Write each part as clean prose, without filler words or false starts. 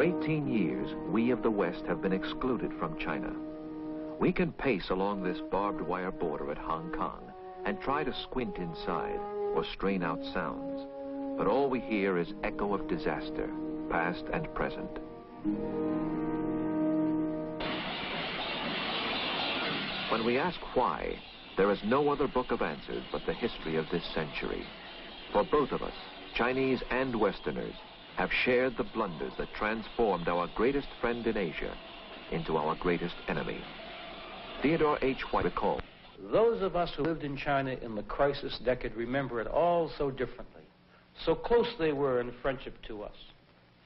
For 18 years, we of the West have been excluded from China. We can pace along this barbed wire border at Hong Kong and try to squint inside or strain out sounds, but all we hear is echo of disaster, past and present. When we ask why, there is no other book of answers but the history of this century. For both of us, Chinese and Westerners, have shared the blunders that transformed our greatest friend in Asia into our greatest enemy. Theodore H. White recalled, "Those of us who lived in China in the crisis decade remember it all so differently. So close they were in friendship to us,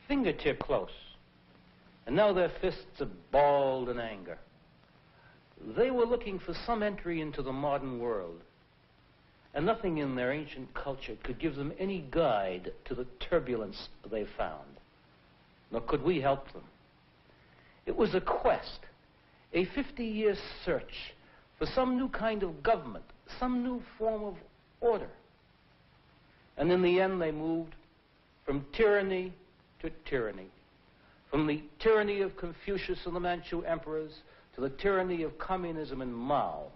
fingertip close. And now their fists are balled in anger. They were looking for some entry into the modern world, and nothing in their ancient culture could give them any guide to the turbulence they found, nor could we help them. It was a quest, a 50-year search for some new kind of government, some new form of order. And in the end, they moved from tyranny to tyranny, from the tyranny of Confucius and the Manchu emperors to the tyranny of communism and Mao.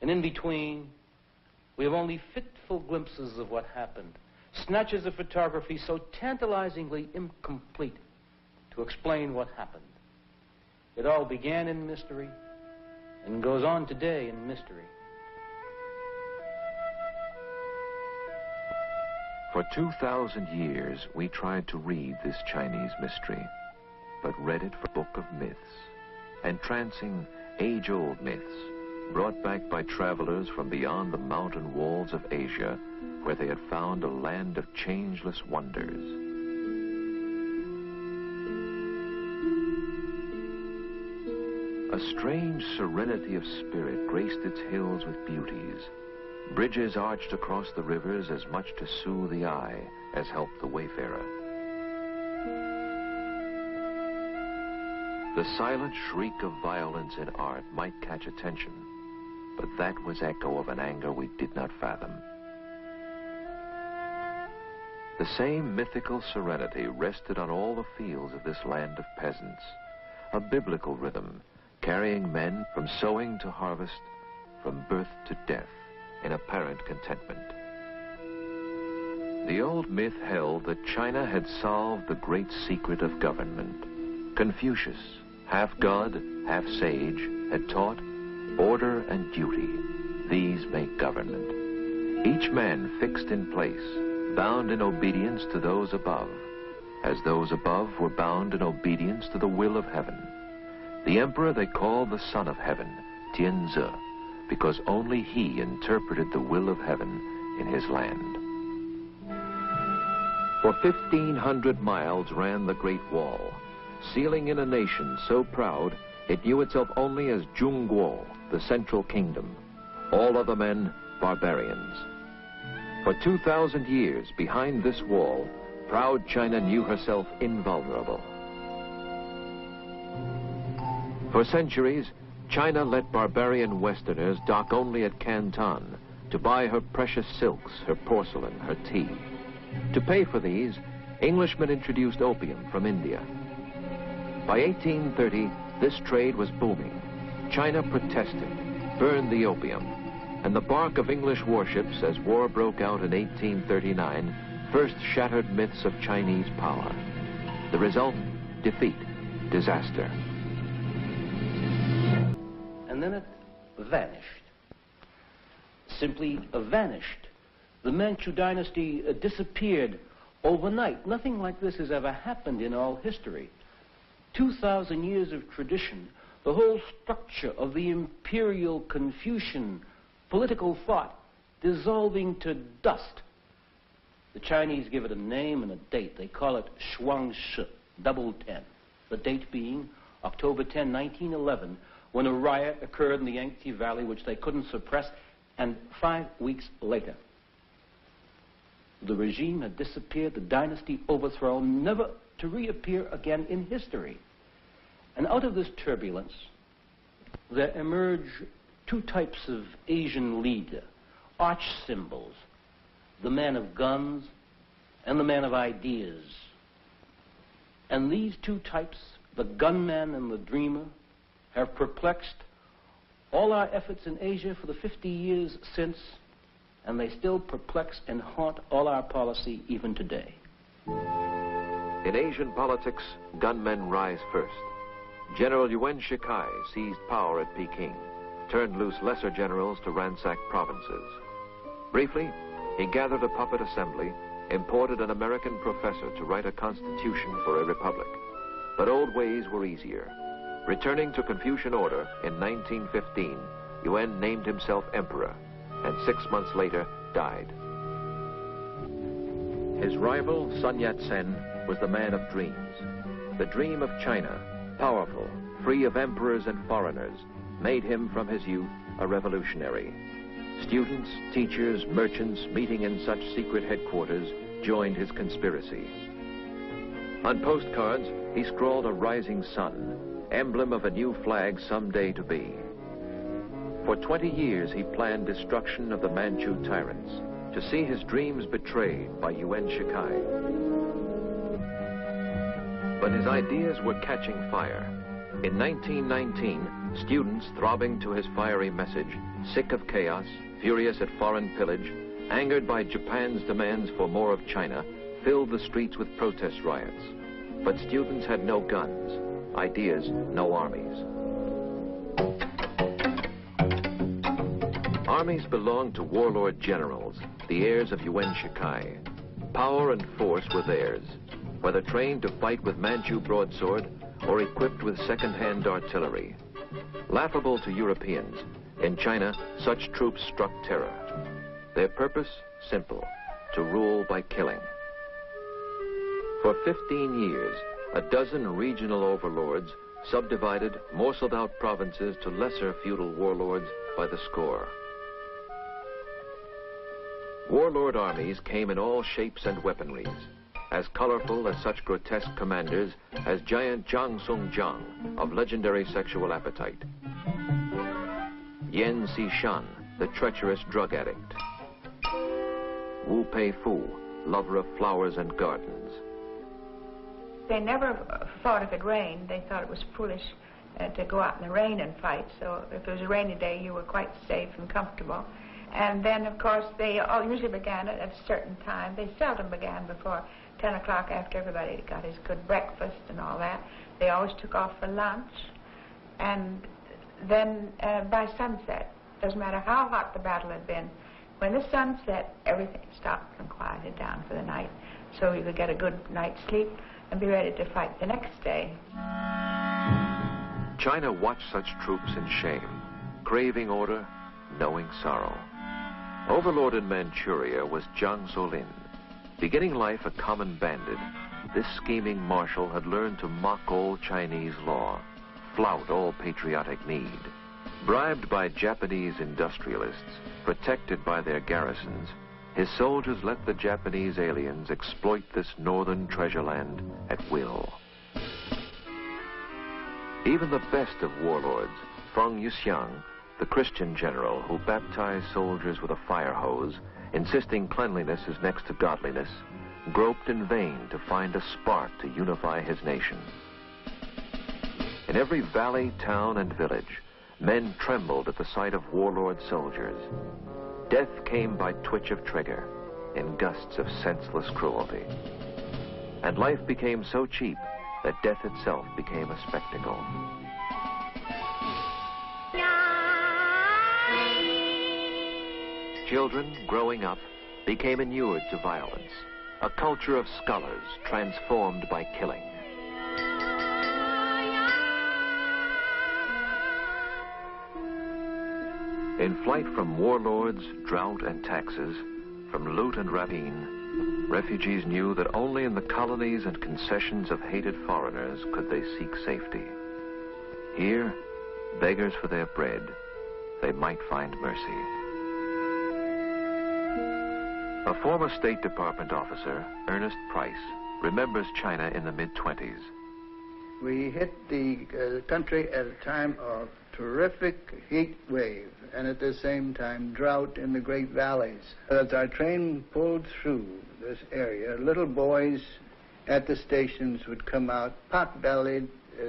And in between, we have only fitful glimpses of what happened, snatches of photography so tantalizingly incomplete to explain what happened. It all began in mystery and goes on today in mystery." For 2,000 years, we tried to read this Chinese mystery, but read it for a book of myths, entrancing age-old myths, brought back by travelers from beyond the mountain walls of Asia, where they had found a land of changeless wonders. A strange serenity of spirit graced its hills with beauties. Bridges arched across the rivers as much to soothe the eye as help the wayfarer. The silent shriek of violence in art might catch attention, but that was echo of an anger we did not fathom. The same mythical serenity rested on all the fields of this land of peasants, a biblical rhythm carrying men from sowing to harvest, from birth to death, in apparent contentment. The old myth held that China had solved the great secret of government. Confucius, half god, half sage, had taught order and duty. These make government. Each man fixed in place, bound in obedience to those above, as those above were bound in obedience to the will of heaven. The emperor they called the Son of Heaven, Tianzi, because only he interpreted the will of heaven in his land. For 1,500 miles ran the Great Wall, sealing in a nation so proud it knew itself only as Zhongguo, the Central Kingdom. All other men, barbarians. For 2,000 years, behind this wall, proud China knew herself invulnerable. For centuries, China let barbarian Westerners dock only at Canton to buy her precious silks, her porcelain, her tea. To pay for these, Englishmen introduced opium from India. By 1830, this trade was booming. China protested, burned the opium, and the bark of English warships, as war broke out in 1839, first shattered myths of Chinese power. The result, defeat, disaster. And then it vanished. Simply vanished. The Manchu dynasty disappeared overnight. Nothing like this has ever happened in all history. 2,000 years of tradition, the whole structure of the imperial Confucian political thought dissolving to dust. The Chinese give it a name and a date. They call it Shuangshi, double 10. The date being October 10, 1911, when a riot occurred in the Yangtze Valley which they couldn't suppress, and 5 weeks later, the regime had disappeared, the dynasty overthrown, never to reappear again in history. And out of this turbulence, there emerge two types of Asian leader, arch symbols, the man of guns and the man of ideas. And these two types, the gunman and the dreamer, have perplexed all our efforts in Asia for the 50 years since, and they still perplex and haunt all our policy even today. In Asian politics, gunmen rise first. General Yuan Shikai seized power at Peking, turned loose lesser generals to ransack provinces. Briefly, he gathered a puppet assembly, imported an American professor to write a constitution for a republic. But old ways were easier. Returning to Confucian order in 1915, Yuan named himself emperor, and 6 months later died. His rival, Sun Yat-sen, was the man of dreams. The dream of China, powerful, free of emperors and foreigners, made him from his youth a revolutionary. Students, teachers, merchants meeting in such secret headquarters joined his conspiracy. On postcards, he scrawled a rising sun, emblem of a new flag someday to be. For 20 years, he planned destruction of the Manchu tyrants, to see his dreams betrayed by Yuan Shikai. But his ideas were catching fire. In 1919, students throbbing to his fiery message, sick of chaos, furious at foreign pillage, angered by Japan's demands for more of China, filled the streets with protest riots. But students had no guns, ideas, no armies. Armies belonged to warlord generals, the heirs of Yuan Shikai. Power and force were theirs, whether trained to fight with Manchu broadsword or equipped with second-hand artillery. Laughable to Europeans, in China, such troops struck terror. Their purpose, simple, to rule by killing. For 15 years, a dozen regional overlords subdivided, morselled out provinces to lesser feudal warlords by the score. Warlord armies came in all shapes and weaponries, as colorful as such grotesque commanders as giant Zhang Song Jiang of legendary sexual appetite, Yan Xishan, the treacherous drug addict, Wu Pei Fu, lover of flowers and gardens. They never thought if it rained, they thought it was foolish to go out in the rain and fight. So if it was a rainy day, you were quite safe and comfortable. And then, of course, they all usually began at a certain time. They seldom began before 10 o'clock after everybody got his good breakfast and all that. They always took off for lunch. And then by sunset, doesn't matter how hot the battle had been, when the sun set, everything stopped and quieted down for the night. So you could get a good night's sleep and be ready to fight the next day. China watched such troops in shame, craving order, knowing sorrow. Overlord in Manchuria was Jiang Zuolin. Beginning life a common bandit, this scheming marshal had learned to mock old Chinese law, flout all patriotic need. Bribed by Japanese industrialists, protected by their garrisons, his soldiers let the Japanese aliens exploit this northern treasure land at will. Even the best of warlords, Feng Yuxiang, the Christian general who baptized soldiers with a fire hose, insisting cleanliness is next to godliness, groped in vain to find a spark to unify his nation. In every valley, town, and village, men trembled at the sight of warlord soldiers. Death came by twitch of trigger, in gusts of senseless cruelty. And life became so cheap that death itself became a spectacle. Children, growing up, became inured to violence, a culture of scholars transformed by killing. In flight from warlords, drought, and taxes, from loot and rapine, refugees knew that only in the colonies and concessions of hated foreigners could they seek safety. Here, beggars for their bread, they might find mercy. A former State Department officer, Ernest Price, remembers China in the mid-20s. We hit the country at a time of terrific heat wave and at the same time drought in the great valleys. As our train pulled through this area, little boys at the stations would come out pot-bellied,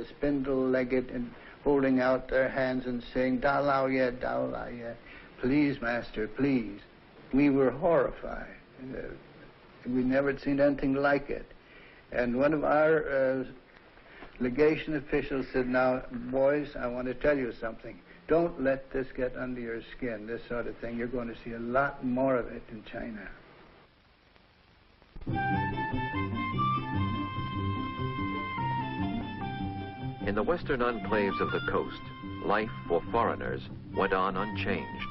spindle-legged, and holding out their hands and saying, "Da lao ye, da lao ye, please, master, please." We were horrified. We never had seen anything like it. And one of our legation officials said, "Now, boys, I want to tell you something. Don't let this get under your skin, this sort of thing. You're going to see a lot more of it in China." In the western enclaves of the coast, life for foreigners went on unchanged.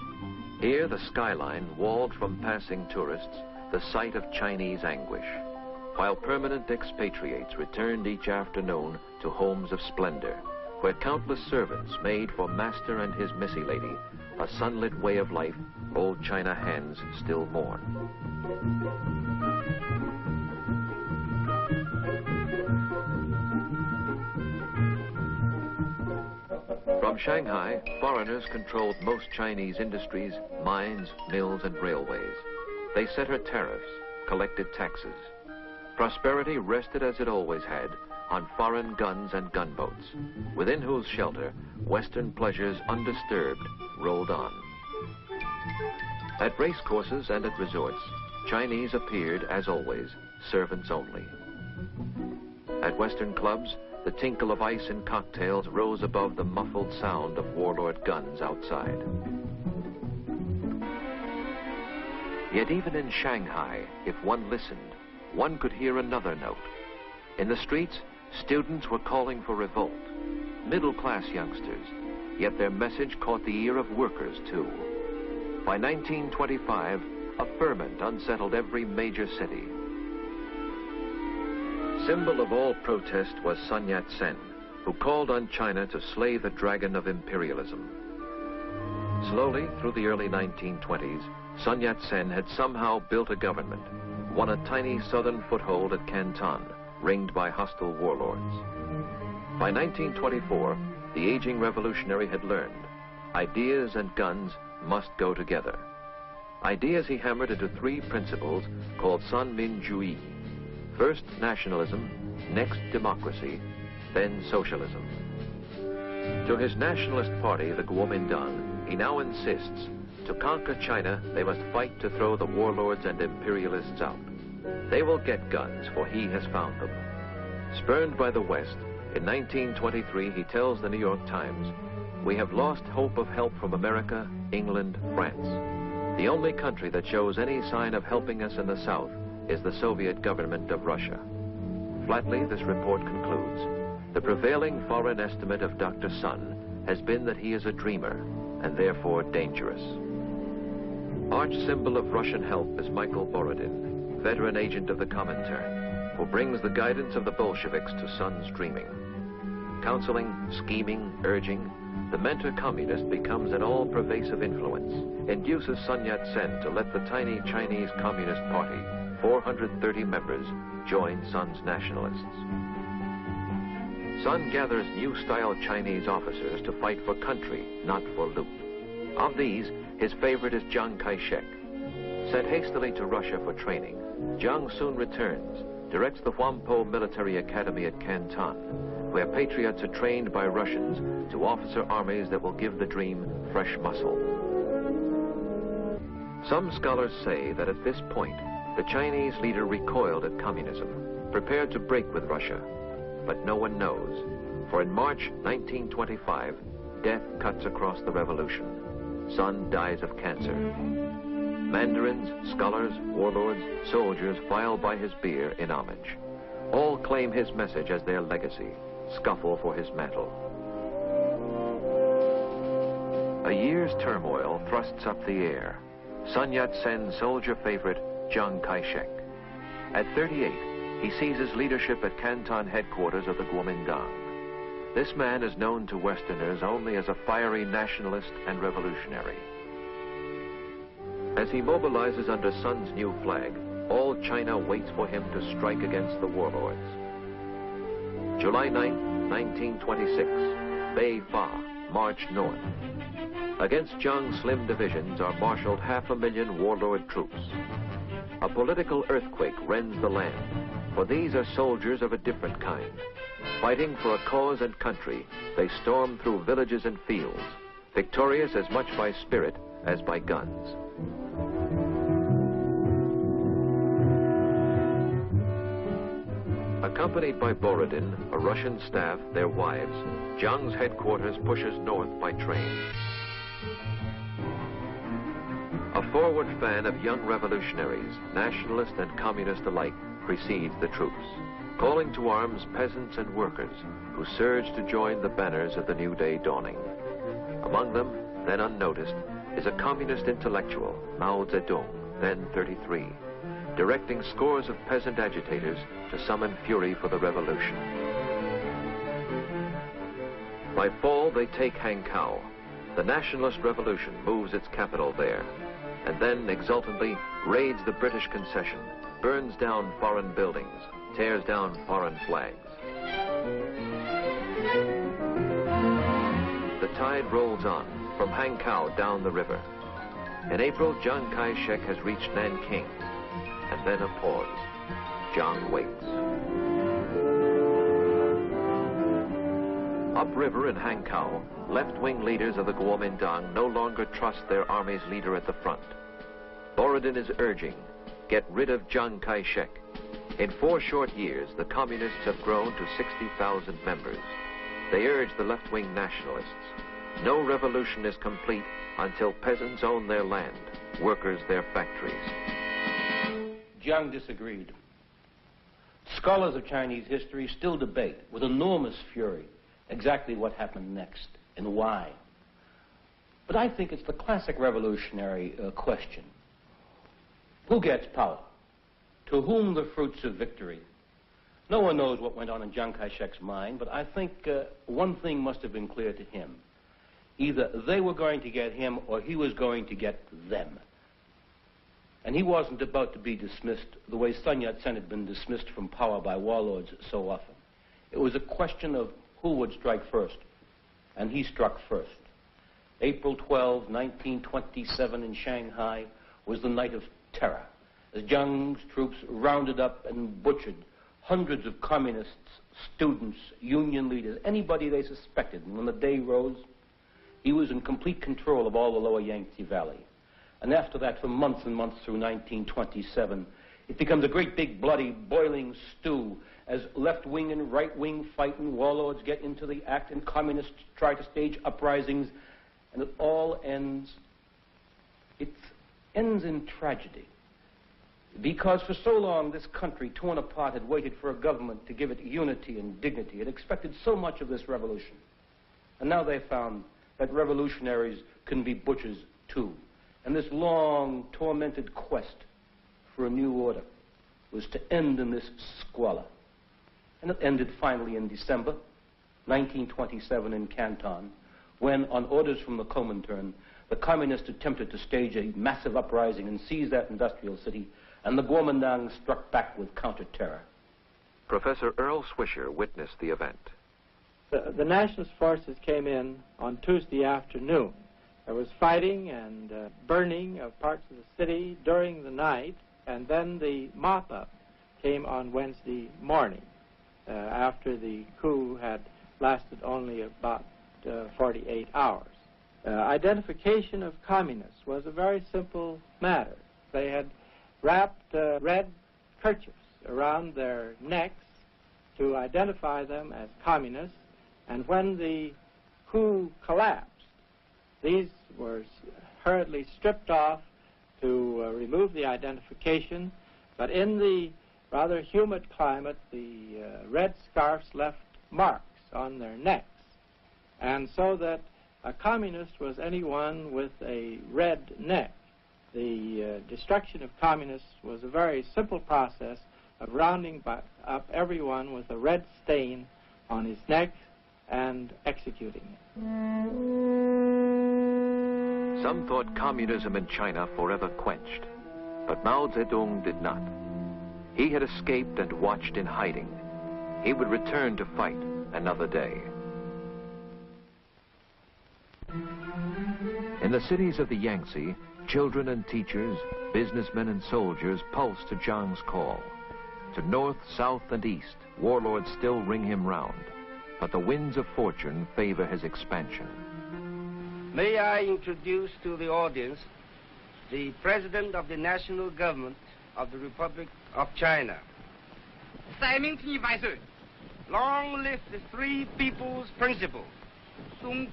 Here, the skyline walled from passing tourists the site of Chinese anguish, while permanent expatriates returned each afternoon to homes of splendor, where countless servants made for master and his missy lady a sunlit way of life old China hands still mourn. From Shanghai, foreigners controlled most Chinese industries, mines, mills, and railways. They set her tariffs, collected taxes. Prosperity rested as it always had on foreign guns and gunboats, within whose shelter Western pleasures undisturbed rolled on. At racecourses and at resorts, Chinese appeared, as always, servants only. At Western clubs, the tinkle of ice in cocktails rose above the muffled sound of warlord guns outside. Yet even in Shanghai, if one listened, one could hear another note. In the streets, students were calling for revolt, middle-class youngsters, yet their message caught the ear of workers, too. By 1925, a ferment unsettled every major city. Symbol of all protest was Sun Yat-sen, who called on China to slay the dragon of imperialism. Slowly, through the early 1920s, Sun Yat-sen had somehow built a government, won a tiny southern foothold at Canton, ringed by hostile warlords. By 1924, the aging revolutionary had learned ideas and guns must go together. Ideas he hammered into three principles called Sanminjuyi. First nationalism, next democracy, then socialism. To his nationalist party, the Kuomintang, he now insists to conquer China, they must fight to throw the warlords and imperialists out. They will get guns, for he has found them. Spurned by the West, in 1923 he tells the New York Times, "We have lost hope of help from America, England, France. The only country that shows any sign of helping us in the South is the Soviet government of Russia." Flatly, this report concludes, the prevailing foreign estimate of Dr. Sun has been that he is a dreamer and therefore dangerous. Arch symbol of Russian help is Michael Borodin, veteran agent of the Comintern, who brings the guidance of the Bolsheviks to Sun's dreaming. Counseling, scheming, urging, the mentor communist becomes an all-pervasive influence, induces Sun Yat-sen to let the tiny Chinese Communist Party, 430 members, join Sun's nationalists. Sun gathers new-style Chinese officers to fight for country, not for loot. Of these, his favorite is Chiang Kai-shek. Sent hastily to Russia for training, Chiang soon returns, directs the Huampo Military Academy at Canton, where patriots are trained by Russians to officer armies that will give the dream fresh muscle. Some scholars say that at this point, the Chinese leader recoiled at communism, prepared to break with Russia. But no one knows, for in March 1925, death cuts across the revolution. Sun dies of cancer. Mandarins, scholars, warlords, soldiers file by his bier in homage. All claim his message as their legacy, scuffle for his mantle. A year's turmoil thrusts up the air. Sun Yat-sen's soldier favorite, Chiang Kai-shek. At 38, he seizes leadership at Canton headquarters of the Kuomintang. This man is known to Westerners only as a fiery nationalist and revolutionary. As he mobilizes under Sun's new flag, all China waits for him to strike against the warlords. July 9, 1926, Bei Fa marched north. Against Chiang's slim divisions are marshaled 500,000 warlord troops. A political earthquake rends the land. For these are soldiers of a different kind. Fighting for a cause and country, they storm through villages and fields, victorious as much by spirit as by guns. Accompanied by Borodin, a Russian staff, their wives, Jiang's headquarters pushes north by train. A forward fan of young revolutionaries, nationalist and communist alike, precedes the troops, calling to arms peasants and workers who surge to join the banners of the new day dawning. Among them, then unnoticed, is a communist intellectual, Mao Zedong, then 33, directing scores of peasant agitators to summon fury for the revolution. By fall, they take Hankow. The nationalist revolution moves its capital there, and then exultantly raids the British concession, burns down foreign buildings, tears down foreign flags. The tide rolls on, from Hankow down the river. In April, Chiang Kai-shek has reached Nanking, and then a pause. Jiang waits. Upriver in Hankow, left-wing leaders of the Kuomintang no longer trust their army's leader at the front. Borodin is urging, get rid of Chiang Kai-shek. In 4 short years, the communists have grown to 60,000 members. They urge the left-wing nationalists. No revolution is complete until peasants own their land, workers their factories. Jiang disagreed. Scholars of Chinese history still debate with enormous fury exactly what happened next and why. But I think it's the classic revolutionary question. Who gets power? To whom the fruits of victory? No one knows what went on in Chiang Kai-shek's mind, but I think one thing must have been clear to him. Either they were going to get him or he was going to get them. And he wasn't about to be dismissed the way Sun Yat-sen had been dismissed from power by warlords so often. It was a question of who would strike first, and he struck first. April 12, 1927 in Shanghai was the night of terror, as Jiang's troops rounded up and butchered hundreds of communists, students, union leaders, anybody they suspected. And when the day rose, he was in complete control of all the lower Yangtze Valley. And after that, for months and months through 1927, it becomes a great big bloody boiling stew as left-wing and right-wing fight and warlords get into the act and communists try to stage uprisings, and it all ends. It ends in tragedy. Because for so long, this country, torn apart, had waited for a government to give it unity and dignity. It expected so much of this revolution. And now they found that revolutionaries can be butchers too. And this long, tormented quest for a new order was to end in this squalor. And it ended finally in December 1927 in Canton, when, on orders from the Comintern, the communists attempted to stage a massive uprising and seize that industrial city, and the Kuomintang struck back with counter-terror. Professor Earl Swisher witnessed the event. The nationalist forces came in on Tuesday afternoon. There was fighting and burning of parts of the city during the night, and then the mop-up came on Wednesday morning, after the coup had lasted only about 48 hours. Identification of communists was a very simple matter. They had wrapped red kerchiefs around their necks to identify them as communists, and when the coup collapsed, these were hurriedly stripped off to remove the identification, but in the rather humid climate, the red scarves left marks on their necks, and so that a communist was anyone with a red neck. The destruction of communists was a very simple process of rounding up everyone with a red stain on his neck and executing it. Some thought communism in China forever quenched, but Mao Zedong did not. He had escaped and watched in hiding. He would return to fight another day. In the cities of the Yangtze, children and teachers, businessmen and soldiers pulsed to Jiang's call. To north, south, and east, warlords still ring him round, but the winds of fortune favor his expansion. May I introduce to the audience the President of the National Government of the Republic of China. Long live the Three People's Principle. Long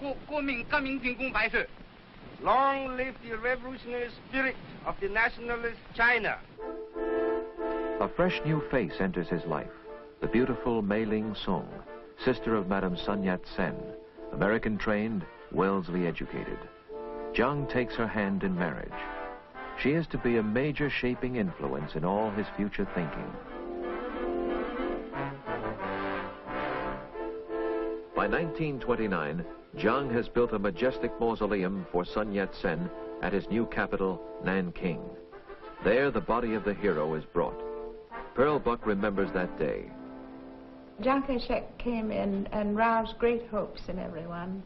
live the revolutionary spirit of the nationalist China. A fresh new face enters his life, the beautiful Mei Ling Sung, sister of Madame Sun Yat-sen, American-trained, Wellesley educated. Jiang takes her hand in marriage. She is to be a major shaping influence in all his future thinking. By 1929, Jiang has built a majestic mausoleum for Sun Yat-sen at his new capital, Nanking. There, the body of the hero is brought. Pearl Buck remembers that day. Chiang Kai-shek came in and roused great hopes in everyone.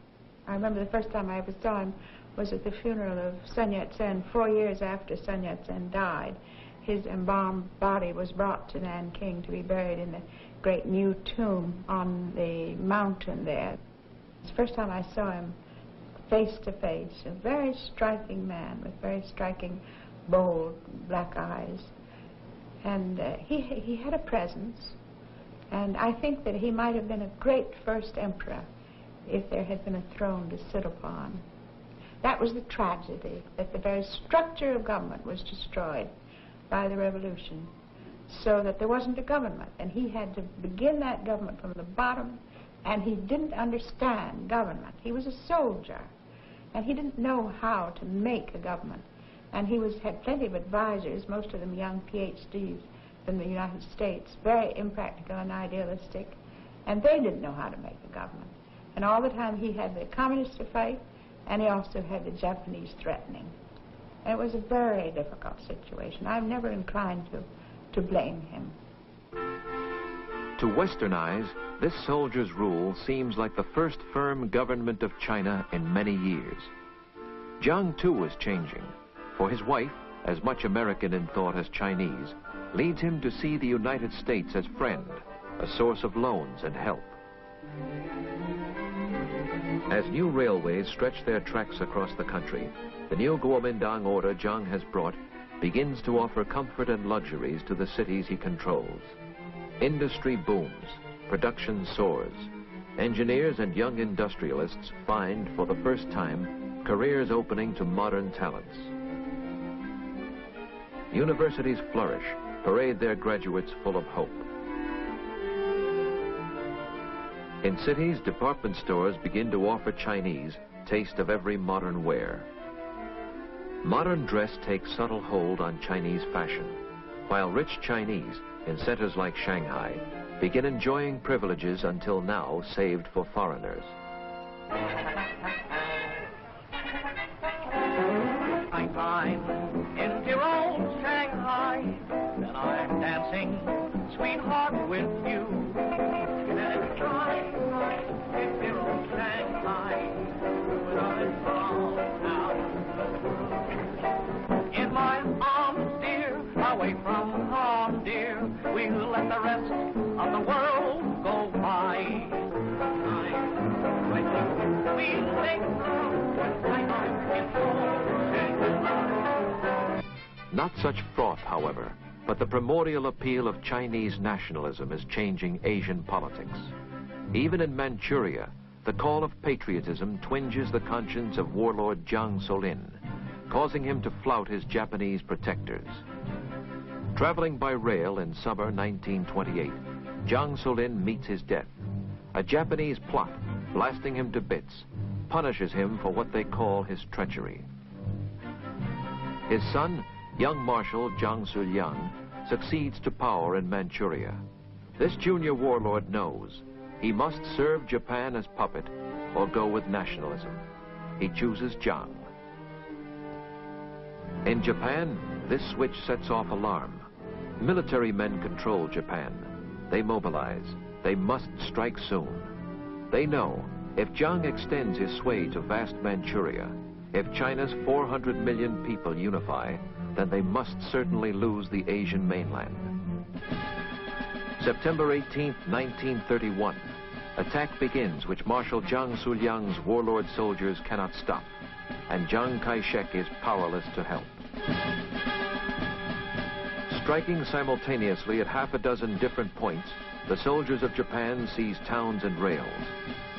I remember the first time I ever saw him was at the funeral of Sun Yat-sen 4 years after Sun Yat-sen died. His embalmed body was brought to Nanking to be buried in the great new tomb on the mountain there. It's the first time I saw him face to face, a very striking man with very striking, bold black eyes. And he had a presence, and I think that he might have been a great first emperor if there had been a throne to sit upon. That was the tragedy, that the very structure of government was destroyed by the revolution, so that there wasn't a government, and he had to begin that government from the bottom, and he didn't understand government. He was a soldier, and he didn't know how to make a government. And he had plenty of advisors, most of them young PhDs from the United States, very impractical and idealistic, and they didn't know how to make a government. And all the time he had the communists to fight, and he also had the Japanese threatening. And it was a very difficult situation. I'm never inclined to blame him. To Western eyes, this soldier's rule seems like the first firm government of China in many years. Jiang, too, is changing, for his wife, as much American in thought as Chinese, leads him to see the United States as friend, a source of loans and help. As new railways stretch their tracks across the country, the new Kuomintang order Jiang has brought begins to offer comfort and luxuries to the cities he controls. Industry booms, production soars. Engineers and young industrialists find, for the first time, careers opening to modern talents. Universities flourish, parade their graduates full of hope. In cities, department stores begin to offer Chinese taste of every modern wear. Modern dress takes subtle hold on Chinese fashion, while rich Chinese, in centers like Shanghai, begin enjoying privileges until now saved for foreigners. I climb into old Shanghai, and I'm dancing, sweetheart, with you. And try into old Shanghai, when I'm from now. In my arms, dear, away from home, dear, we'll let the rest of the world go by. We'll make Not such froth, however, but the primordial appeal of Chinese nationalism is changing Asian politics. Even in Manchuria, the call of patriotism twinges the conscience of warlord Jiang Solin, causing him to flout his Japanese protectors. Traveling by rail in summer 1928, Jiang Solin meets his death. A Japanese plot, blasting him to bits, punishes him for what they call his treachery. His son, young Marshal Jiang Suliang, succeeds to power in Manchuria. This junior warlord knows he must serve Japan as puppet or go with nationalism. He chooses Jiang. In Japan, this switch sets off alarm. Military men control Japan. They mobilize. They must strike soon. They know if Jiang extends his sway to vast Manchuria, if China's 400 million people unify, then they must certainly lose the Asian mainland. September 18, 1931. Attack begins, which Marshal Jiang Suliang's warlord soldiers cannot stop, and Chiang Kai-shek is powerless to help. Striking simultaneously at half a dozen different points, the soldiers of Japan seize towns and rails.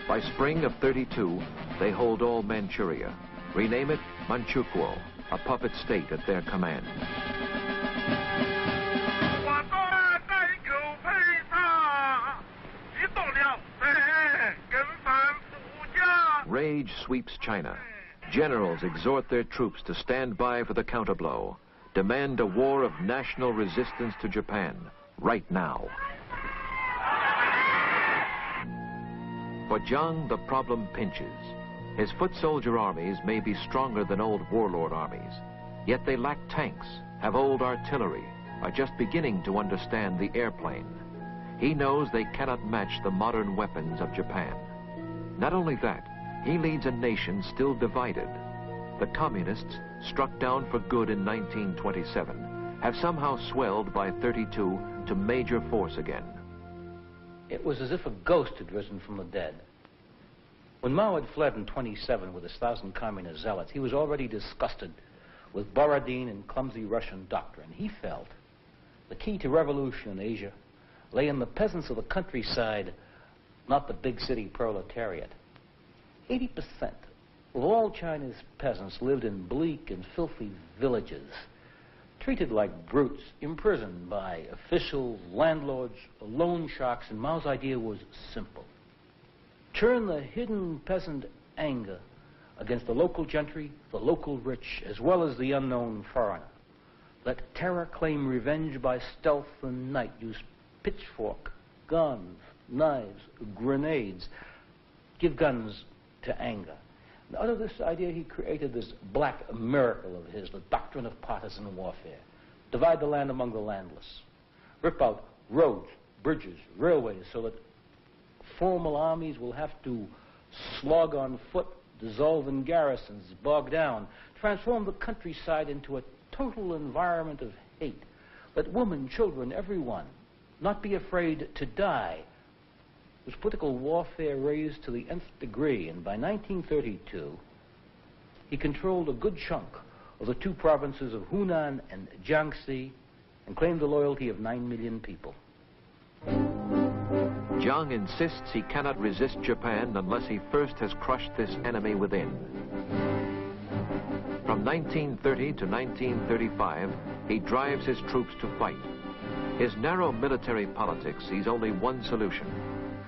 By spring of 32, they hold all Manchuria, rename it Manchukuo, a puppet state at their command. Rage sweeps China. Generals exhort their troops to stand by for the counterblow, demand a war of national resistance to Japan, right now. For Jiang, the problem pinches. His foot soldier armies may be stronger than old warlord armies, yet they lack tanks, have old artillery, are just beginning to understand the airplane. He knows they cannot match the modern weapons of Japan. Not only that, he leads a nation still divided. The communists, struck down for good in 1927, have somehow swelled by 32 to major force again. It was as if a ghost had risen from the dead. When Mao had fled in 27 with his 1,000 communist zealots, he was already disgusted with Borodin and clumsy Russian doctrine. He felt the key to revolution in Asia lay in the peasants of the countryside, not the big city proletariat. 80% of all China's peasants lived in bleak and filthy villages, treated like brutes, imprisoned by officials, landlords, loan sharks, and Mao's idea was simple. Turn the hidden peasant anger against the local gentry, the local rich, as well as the unknown foreigner. Let terror claim revenge by stealth and night. Use pitchfork, guns, knives, grenades. Give guns to anger. And out of this idea, he created this black miracle of his, the doctrine of partisan warfare. Divide the land among the landless. Rip out roads, bridges, railways, so that formal armies will have to slog on foot, dissolve in garrisons, bog down. Transform the countryside into a total environment of hate. Let women, children, everyone, not be afraid to die. It was political warfare raised to the nth degree, and by 1932, he controlled a good chunk of the two provinces of Hunan and Jiangxi and claimed the loyalty of 9 million people. Jiang insists he cannot resist Japan unless he first has crushed this enemy within. From 1930 to 1935, he drives his troops to fight. His narrow military politics sees only one solution.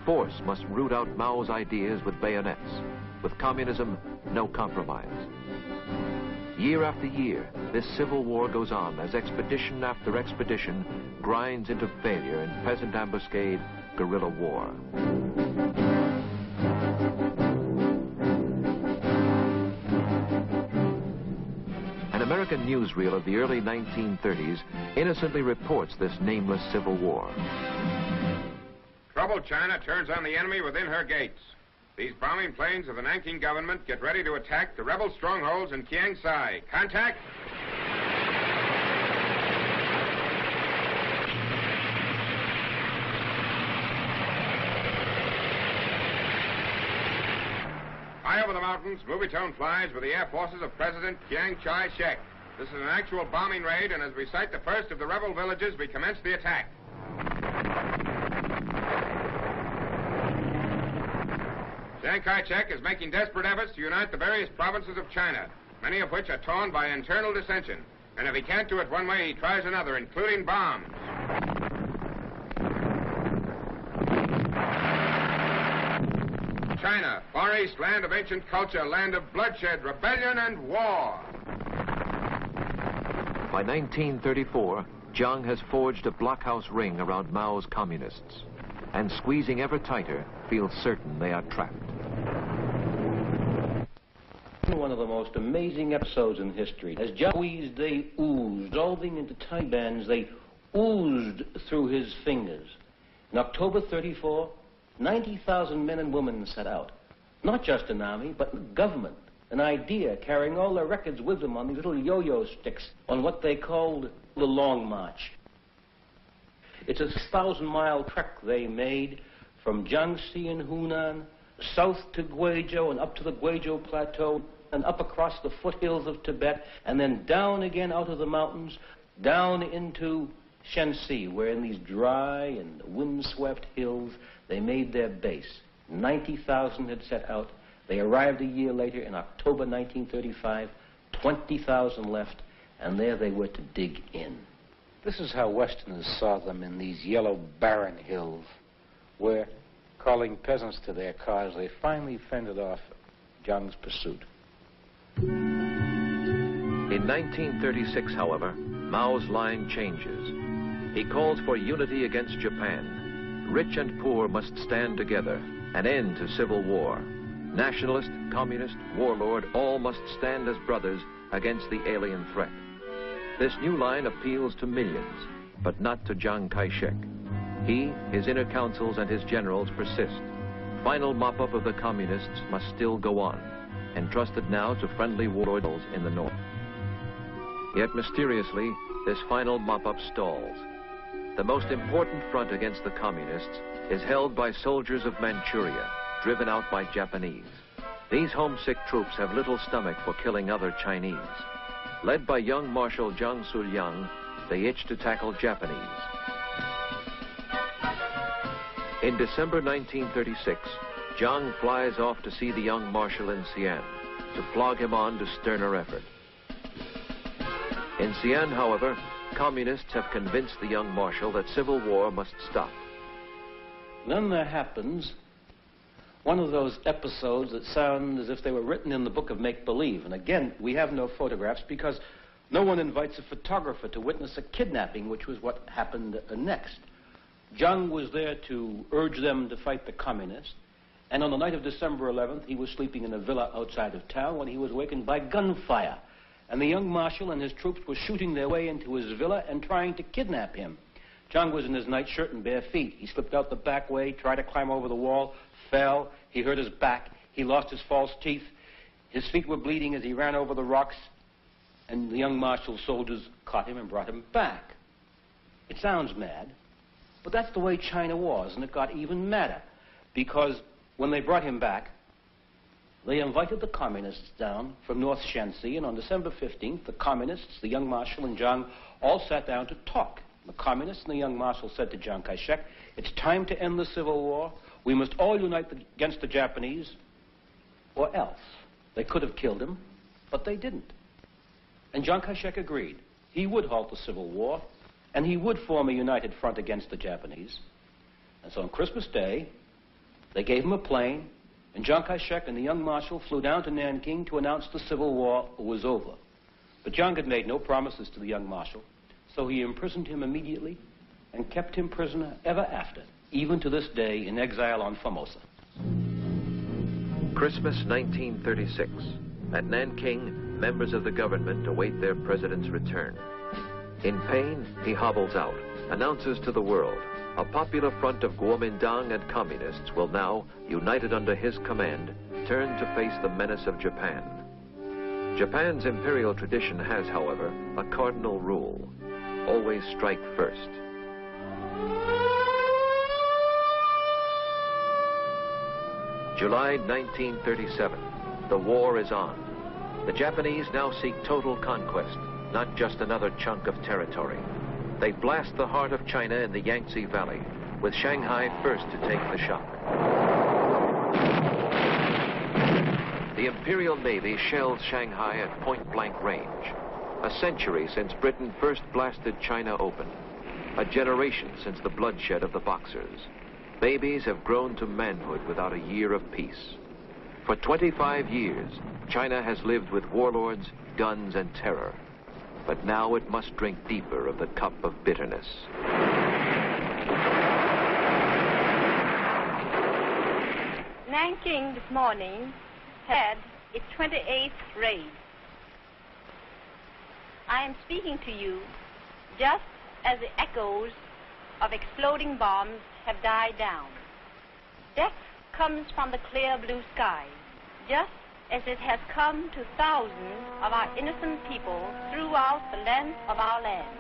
Force must root out Mao's ideas with bayonets. With communism, no compromise. Year after year, this civil war goes on as expedition after expedition grinds into failure in peasant ambuscade, guerrilla war. An American newsreel of the early 1930s innocently reports this nameless civil war. Troubled China turns on the enemy within her gates. These bombing planes of the Nanking government get ready to attack the rebel strongholds in Kiangsai. Contact! High over the mountains, Movie-Tone flies with the air forces of President Chiang Kai-shek. This is an actual bombing raid, and as we sight the first of the rebel villages, we commence the attack. Chiang Kai-shek is making desperate efforts to unite the various provinces of China, many of which are torn by internal dissension. And if he can't do it one way, he tries another, including bombs. China, Far East, land of ancient culture, land of bloodshed, rebellion, and war. By 1934, Jiang has forged a blockhouse ring around Mao's communists, and squeezing ever tighter, feels certain they are trapped. One of the most amazing episodes in history. As Jiang squeezed, they oozed, dissolving into tiny bands, they oozed through his fingers. In October 34, 90,000 men and women set out. Not just an army, but a government, an idea, carrying all their records with them on these little yo-yo sticks on what they called the Long March. It's a 1,000-mile trek they made from Jiangxi in Hunan, south to Guizhou and up to the Guizhou Plateau, and up across the foothills of Tibet, and then down again out of the mountains, down into Shanxi, where in these dry and windswept hills they made their base. 90,000 had set out. They arrived a year later in October 1935, 20,000 left, and there they were to dig in. This is how Westerners saw them in these yellow barren hills, where, calling peasants to their cars, they finally fended off Jiang's pursuit. In 1936, however, Mao's line changes. He calls for unity against Japan. Rich and poor must stand together. An end to civil war. Nationalist, communist, warlord, all must stand as brothers against the alien threat. This new line appeals to millions, but not to Chiang Kai-shek. He, his inner councils, and his generals persist. Final mop-up of the communists must still go on, entrusted now to friendly warlords in the north. Yet mysteriously, this final mop-up stalls. The most important front against the communists is held by soldiers of Manchuria, driven out by Japanese. These homesick troops have little stomach for killing other Chinese. Led by young Marshal Zhang Suliang, they itch to tackle Japanese. In December 1936, Zhang flies off to see the young Marshal in Xi'an, to flog him on to sterner effort. In Xi'an, however, communists have convinced the young Marshal that civil war must stop. Then there happens one of those episodes that sound as if they were written in the book of make-believe. And again, we have no photographs because no one invites a photographer to witness a kidnapping, which was what happened next. Zhang was there to urge them to fight the communists. And on the night of December 11th, he was sleeping in a villa outside of town when he was awakened by gunfire. And the young marshal and his troops were shooting their way into his villa and trying to kidnap him. Zhang was in his nightshirt and bare feet. He slipped out the back way, tried to climb over the wall, fell. He hurt his back. He lost his false teeth. His feet were bleeding as he ran over the rocks. And the young marshal's soldiers caught him and brought him back. It sounds mad, but that's the way China was, and it got even madder. Because when they brought him back, they invited the communists down from North Shanxi, and on December 15th, the communists, the young marshal, and Zhang all sat down to talk. The communists and the young marshal said to Chiang Kai-shek, "It's time to end the civil war. We must all unite against the Japanese, or else." They could have killed him, but they didn't. And Chiang Kai-shek agreed. He would halt the civil war, and he would form a united front against the Japanese. And so on Christmas Day, they gave him a plane, and Chiang Kai-shek and the young marshal flew down to Nanking to announce the civil war was over. But Zhang had made no promises to the young marshal, so he imprisoned him immediately and kept him prisoner ever after, even to this day in exile on Formosa. Christmas 1936. At Nanking, members of the government await their president's return. In pain, he hobbles out, announces to the world, a popular front of Kuomintang and communists will now, united under his command, turn to face the menace of Japan. Japan's imperial tradition has, however, a cardinal rule: always strike first. July 1937. The war is on. The Japanese now seek total conquest, not just another chunk of territory. They blast the heart of China in the Yangtze Valley, with Shanghai first to take the shock. The Imperial Navy shells Shanghai at point-blank range. A century since Britain first blasted China open. A generation since the bloodshed of the Boxers. Babies have grown to manhood without a year of peace. For 25 years, China has lived with warlords, guns, and terror. But now it must drink deeper of the cup of bitterness. Nanking this morning had its 28th raid. I am speaking to you just as the echoes of exploding bombs have died down. Death comes from the clear blue sky, just as it has come to thousands of our innocent people throughout the length of our land.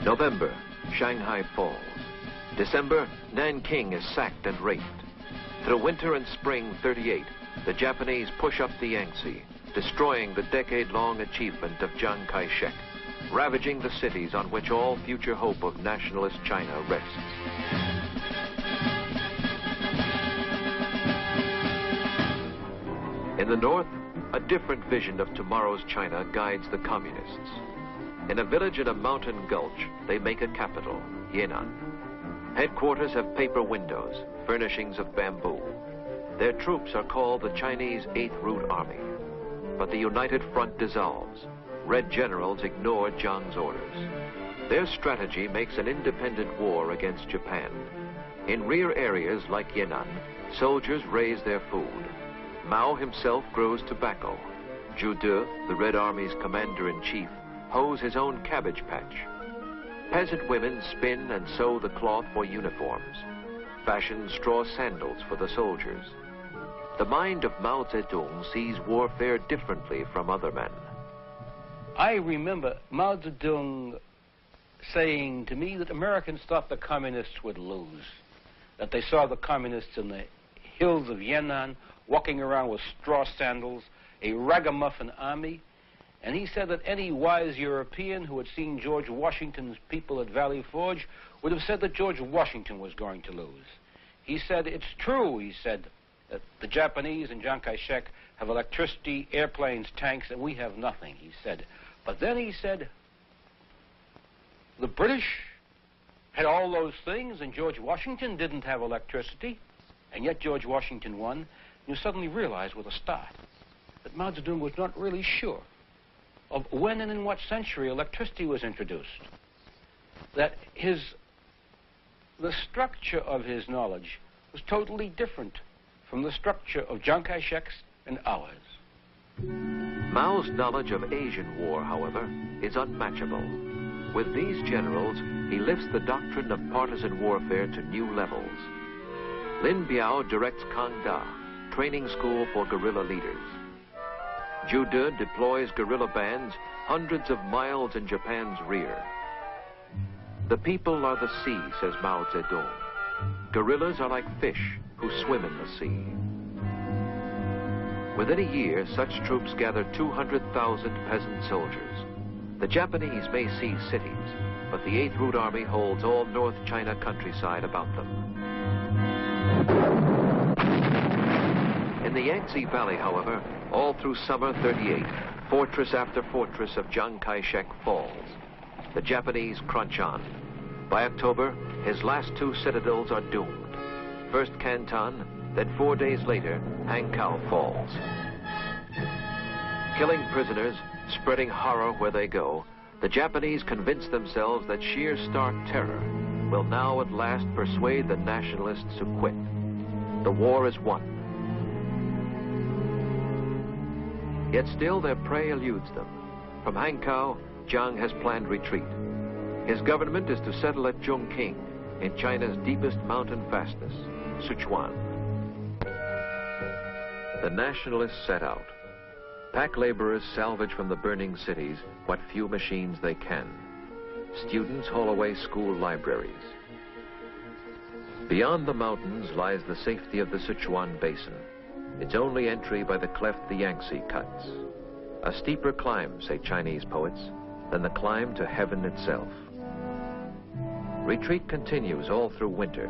November, Shanghai falls. December, Nanking is sacked and raped. Through winter and spring 38, the Japanese push up the Yangtze, destroying the decade-long achievement of Chiang Kai-shek, ravaging the cities on which all future hope of nationalist China rests. In the north, a different vision of tomorrow's China guides the communists. In a village in a mountain gulch, they make a capital, Yan'an. Headquarters have paper windows, furnishings of bamboo. Their troops are called the Chinese 8th Route Army. But the United Front dissolves. Red generals ignore Jiang's orders. Their strategy makes an independent war against Japan. In rear areas like Yan'an, soldiers raise their food. Mao himself grows tobacco. Zhu De, the Red Army's commander-in-chief, hoes his own cabbage patch. Peasant women spin and sew the cloth for uniforms. Fashion straw sandals for the soldiers. The mind of Mao Zedong sees warfare differently from other men. I remember Mao Zedong saying to me that Americans thought the communists would lose, that they saw the communists in the hills of Yan'an walking around with straw sandals, a ragamuffin army, and he said that any wise European who had seen George Washington's people at Valley Forge would have said that George Washington was going to lose. He said, it's true, he said, that the Japanese and Chiang Kai-shek have electricity, airplanes, tanks, and we have nothing, he said. But then he said, the British had all those things, and George Washington didn't have electricity, and yet George Washington won. You suddenly realize with a start that Mao Zedong was not really sure of when and in what century electricity was introduced. That the structure of his knowledge was totally different from the structure of Chiang Kai-shek's and ours. Mao's knowledge of Asian war, however, is unmatchable. With these generals, he lifts the doctrine of partisan warfare to new levels. Lin Biao directs Kang Da, training school for guerrilla leaders. Zhu De deploys guerrilla bands hundreds of miles in Japan's rear. The people are the sea, says Mao Zedong. Guerrillas are like fish who swim in the sea. Within a year, such troops gather 200,000 peasant soldiers. The Japanese may seize cities, but the 8th Route Army holds all North China countryside about them. In the Yangtze Valley, however, all through summer 38, fortress after fortress of Chiang Kai-shek falls. The Japanese crunch on. By October, his last two citadels are doomed. First Canton, then 4 days later, Hankow falls. Killing prisoners, spreading horror where they go, the Japanese convince themselves that sheer stark terror will now at last persuade the nationalists to quit. The war is won. Yet still their prey eludes them. From Hankow, Jiang has planned retreat. His government is to settle at Chongqing, in China's deepest mountain fastness, Sichuan. The nationalists set out. Pack laborers salvage from the burning cities what few machines they can. Students haul away school libraries. Beyond the mountains lies the safety of the Sichuan Basin, its only entry by the cleft the Yangtze cuts. A steeper climb, say Chinese poets, than the climb to heaven itself. Retreat continues all through winter,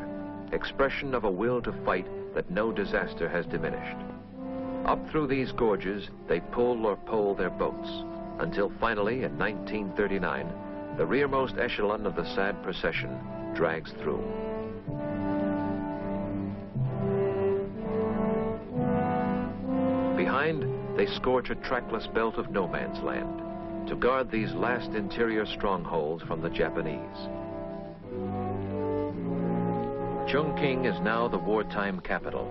expression of a will to fight that no disaster has diminished. Up through these gorges, they pull or pole their boats, until finally, in 1939, the rearmost echelon of the sad procession drags through. Behind, they scorch a trackless belt of no man's land to guard these last interior strongholds from the Japanese. Chongqing is now the wartime capital,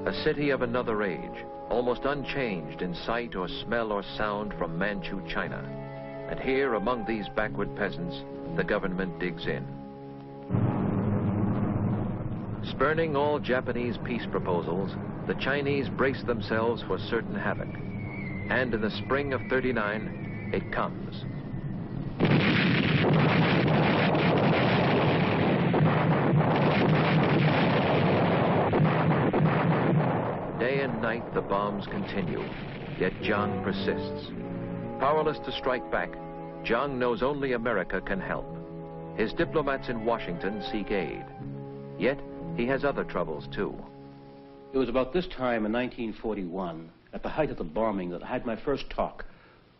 a city of another age, almost unchanged in sight or smell or sound from Manchu China. And here, among these backward peasants, the government digs in. Spurning all Japanese peace proposals, the Chinese brace themselves for certain havoc. And in the spring of '39, it comes. Day and night the bombs continue, yet Jiang persists. Powerless to strike back, Jiang knows only America can help. His diplomats in Washington seek aid. Yet he has other troubles too. It was about this time in 1941, at the height of the bombing, that I had my first talk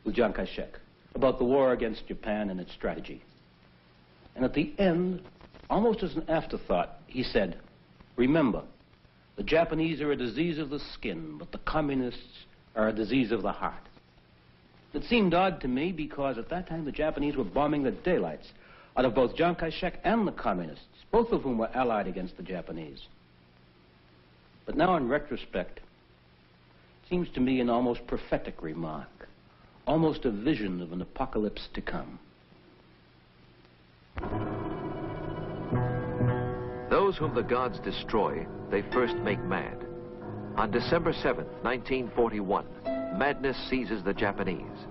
with Chiang Kai-shek about the war against Japan and its strategy. And at the end, almost as an afterthought, he said, "Remember, the Japanese are a disease of the skin, but the communists are a disease of the heart." It seemed odd to me because at that time the Japanese were bombing the daylights out of both Chiang Kai-shek and the communists, both of whom were allied against the Japanese. But now in retrospect, it seems to me an almost prophetic remark, almost a vision of an apocalypse to come. Those whom the gods destroy, they first make mad. On December 7th, 1941, madness seizes the Japanese.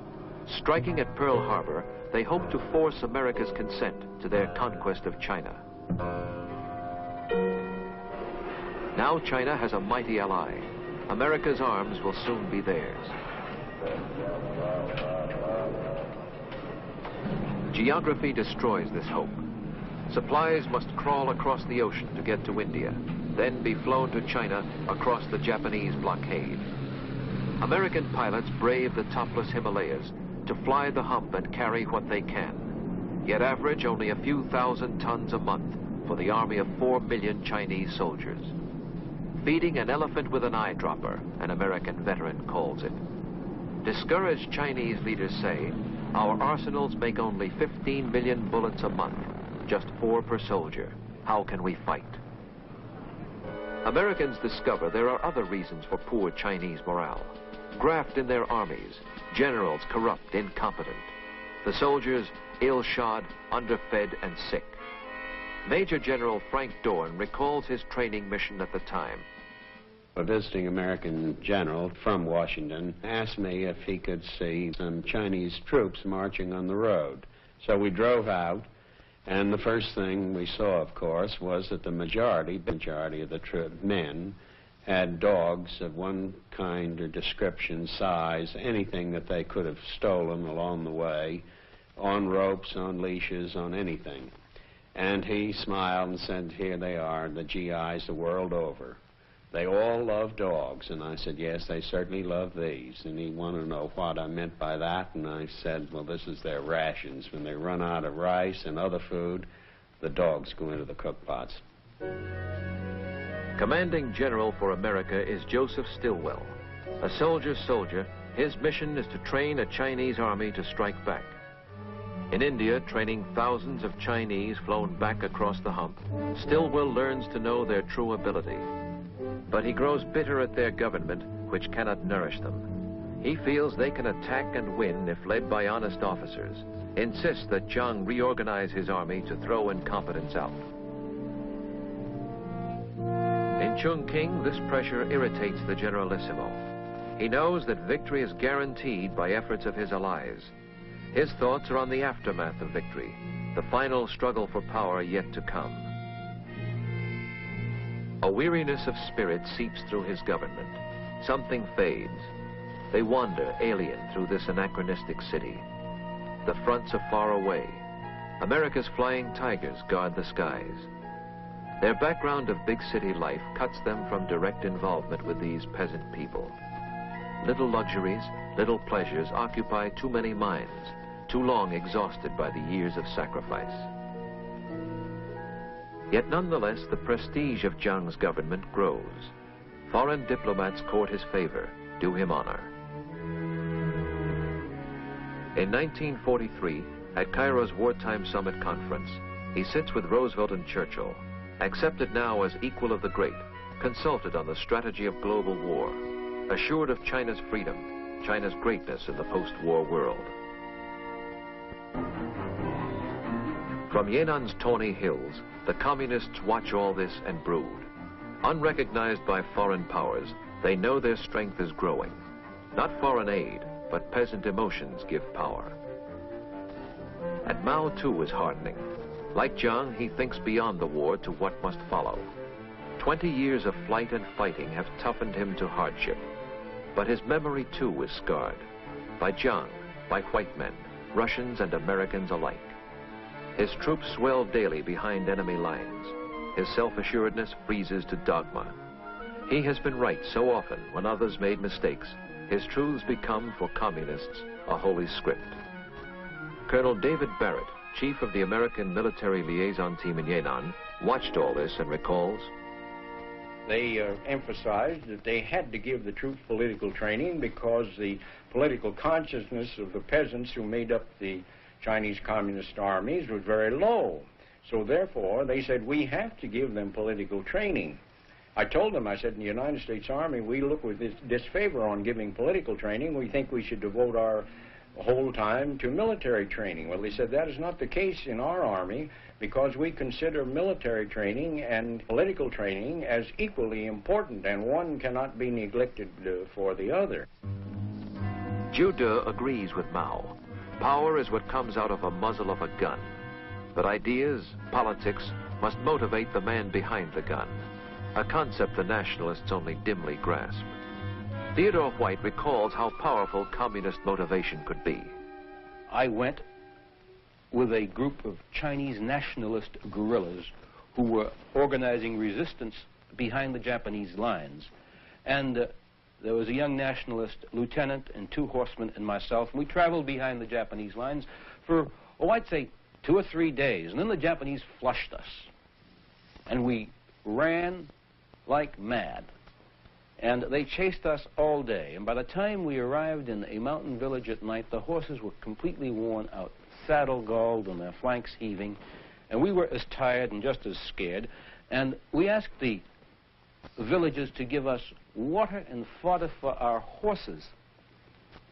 Striking at Pearl Harbor, they hope to force America's consent to their conquest of China. Now China has a mighty ally. America's arms will soon be theirs. Geography destroys this hope. Supplies must crawl across the ocean to get to India, then be flown to China across the Japanese blockade. American pilots brave the topless Himalayas to fly the hump and carry what they can, yet average only a few thousand tons a month for the army of 4 million Chinese soldiers. Feeding an elephant with an eyedropper, an American veteran calls it. Discouraged Chinese leaders say, our arsenals make only 15 million bullets a month, just 4 per soldier. How can we fight? Americans discover there are other reasons for poor Chinese morale. Graft in their armies, generals corrupt, incompetent. The soldiers ill-shod, underfed, and sick. Major General Frank Dorn recalls his training mission at the time. A visiting American general from Washington asked me if he could see some Chinese troops marching on the road. So we drove out, and the first thing we saw, of course, was that the majority of the men had dogs of one kind or description, size, anything that they could have stolen along the way, on ropes, on leashes, on anything. And he smiled and said, here they are, the GIs the world over. They all love dogs. And I said, yes, they certainly love these. And he wanted to know what I meant by that. And I said, well, this is their rations. When they run out of rice and other food, the dogs go into the cook pots. Commanding General for America is Joseph Stilwell. A soldier's soldier, his mission is to train a Chinese army to strike back. In India, training thousands of Chinese flown back across the hump, Stilwell learns to know their true ability. But he grows bitter at their government, which cannot nourish them. He feels they can attack and win if led by honest officers, insists that Jiang reorganize his army to throw incompetence out. In Chungking, this pressure irritates the Generalissimo. He knows that victory is guaranteed by efforts of his allies. His thoughts are on the aftermath of victory, the final struggle for power yet to come. A weariness of spirit seeps through his government. Something fades. They wander, alien, through this anachronistic city. The fronts are far away. America's flying tigers guard the skies. Their background of big city life cuts them from direct involvement with these peasant people. Little luxuries, little pleasures occupy too many minds, too long exhausted by the years of sacrifice. Yet nonetheless, the prestige of Jiang's government grows. Foreign diplomats court his favor, do him honor. In 1943, at Cairo's Wartime Summit Conference, he sits with Roosevelt and Churchill, accepted now as equal of the great, consulted on the strategy of global war, assured of China's freedom, China's greatness in the post-war world. From Yennan's tawny hills, the communists watch all this and brood. Unrecognized by foreign powers, they know their strength is growing. Not foreign aid, but peasant emotions give power. And Mao too is hardening. Like Jiang, he thinks beyond the war to what must follow. 20 years of flight and fighting have toughened him to hardship. But his memory too is scarred. By Jiang, by white men, Russians and Americans alike. His troops swell daily behind enemy lines. His self-assuredness freezes to dogma. He has been right so often when others made mistakes. His truths become, for communists, a holy script. Colonel David Barrett, chief of the American military liaison team in Yan'an, watched all this and recalls, they emphasized that they had to give the troops political training because the political consciousness of the peasants who made up the Chinese Communist armies was very low. So therefore, they said, we have to give them political training. I told them, I said, in the United States Army, we look with disfavor on giving political training. We think we should devote our whole time to military training. Well, they said, that is not the case in our Army because we consider military training and political training as equally important, and one cannot be neglected for the other. Zhu De agrees with Mao. Power is what comes out of a muzzle of a gun. But ideas, politics, must motivate the man behind the gun, a concept the nationalists only dimly grasp. Theodore White recalls how powerful communist motivation could be. I went with a group of Chinese nationalist guerrillas who were organizing resistance behind the Japanese lines. And there was a young nationalist lieutenant and 2 horsemen and myself, and we traveled behind the Japanese lines for, oh, I'd say 2 or 3 days. And then the Japanese flushed us. And we ran like mad. And they chased us all day. And by the time we arrived in a mountain village at night, the horses were completely worn out, saddle galled and their flanks heaving. And we were as tired and just as scared. And we asked the villagers to give us water and fodder for our horses.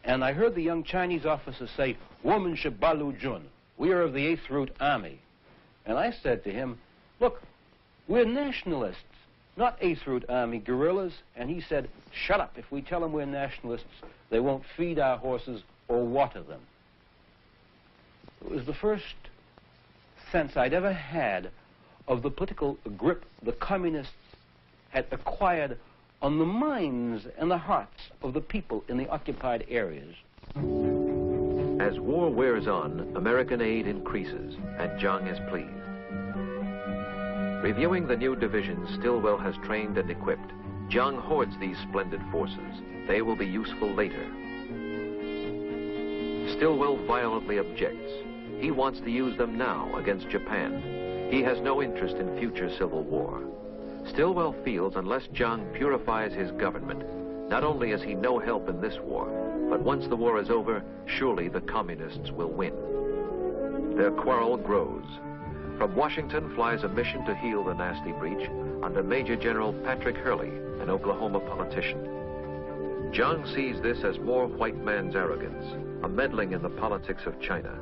And I heard the young Chinese officer say, "Woman Shabalu Jun, we are of the 8th Route Army." And I said to him, "Look, we're nationalists, not 8th Route Army guerrillas." And he said, "Shut up. If we tell them we're nationalists, they won't feed our horses or water them." It was the first sense I'd ever had of the political grip the communists had acquired on the minds and the hearts of the people in the occupied areas. As war wears on, American aid increases, and Jiang is pleased. Reviewing the new divisions Stilwell has trained and equipped, Jiang hoards these splendid forces. They will be useful later. Stillwell violently objects. He wants to use them now against Japan. He has no interest in future civil war. Stillwell feels unless Jiang purifies his government, not only is he no help in this war, but once the war is over, surely the communists will win. Their quarrel grows. From Washington flies a mission to heal the nasty breach under Major General Patrick Hurley, an Oklahoma politician. Jiang sees this as more white man's arrogance, a meddling in the politics of China.